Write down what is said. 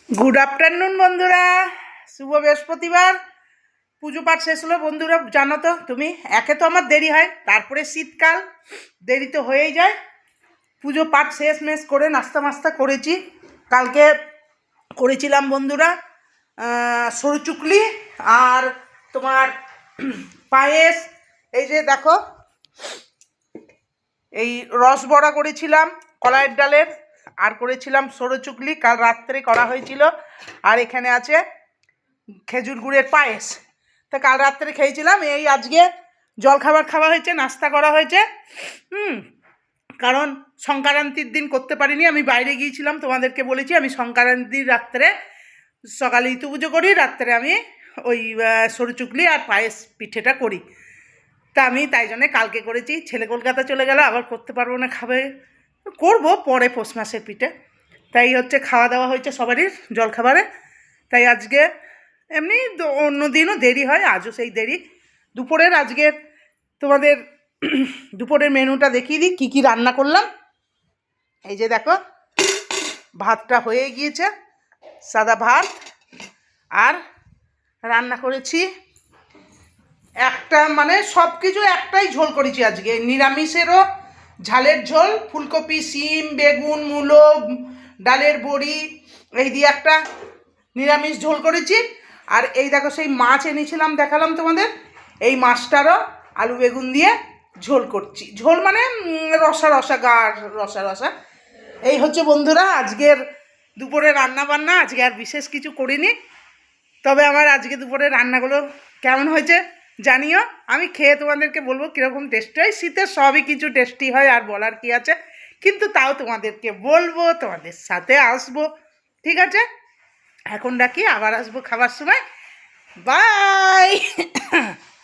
Good afternoon বন্ধুরা, শুভ বৃহস্পতিবার। পুজো পাঠ শেষ হলো বন্ধুরা, জানো তো তুমি, একে তো আমার দেরি হয়, তারপরে শীতকাল, দেরি তো হয়েই যায়। পুজো পাঠ শেষ মেশ করে নাস্তা মাস্তা করেছি। কালকে করেছিলাম বন্ধুরা সরু চুকলি আর তোমার পায়েস। এই যে দেখো, এই রস বড়া করেছিলাম কলাইয়ের ডালের, আর করেছিলাম সরু চুকলি, কাল রাত্রে করা হয়েছিল। আর এখানে আছে খেজুর গুড়ের পায়েস। তা কাল রাত্রে খেয়েছিলাম, এই আজকে জলখাবার খাওয়া হয়েছে, নাস্তা করা হয়েছে। কারণ সংক্রান্তির দিন করতে পারিনি, আমি বাইরে গিয়েছিলাম, তোমাদেরকে বলেছি আমি সংক্রান্তির রাত্রে সকালে ইতু পুজো করি, রাত্রে আমি ওই সরু চুকলি আর পায়েস পিঠেটা করি। তা আমি তাই জন্যে কালকে করেছি। ছেলে কলকাতা চলে গেল, আবার করতে পারবো না, খাবে, করবো পরে পৌষ মাসের পিঠে। তাই হচ্ছে খাওয়া দাওয়া হয়েছে সবারই জলখাবারে। তাই আজকে এমনি অন্য দিনও দেরি হয়, আজও সেই দেরি। দুপুরের আজকের তোমাদের দুপুরের মেনুটা দেখিয়ে দিই কী কী রান্না করলাম। এই যে দেখো, ভাতটা হয়ে গিয়েছে, সাদা ভাত। আর রান্না করেছি একটা, মানে সব কিছু একটাই ঝোল করেছি আজকে, নিরামিষেরও ঝালের ঝোল, ফুলকপি, শিম, বেগুন, মূলো, ডালের বড়ি, এই দিয়ে একটা নিরামিষ ঝোল করেছি। আর এই দেখো, সেই মাছ এনেছিলাম দেখালাম তোমাদের, এই মাছটারও আলু বেগুন দিয়ে ঝোল করছি। ঝোল মানে রসা রসা, গাঢ় রসা রসা। এই হচ্ছে বন্ধুরা আজকের দুপুরে রান্না বান্না। আজকে আর বিশেষ কিছু করিনি, তবে আমার আজকে দুপুরে রান্নাগুলো কেমন হয়েছে জানিও, আমি খেয়ে তোমাদেরকে বলবো কীরকম টেস্টি হয়। শীতের সবই কিছু টেস্টি হয়, আর বলার কি আছে, কিন্তু তাও তোমাদেরকে বলবো, তোমাদের সাথে আসবো, ঠিক আছে? এখন ডাকি, আবার আসবো খাবার সময়। বাই।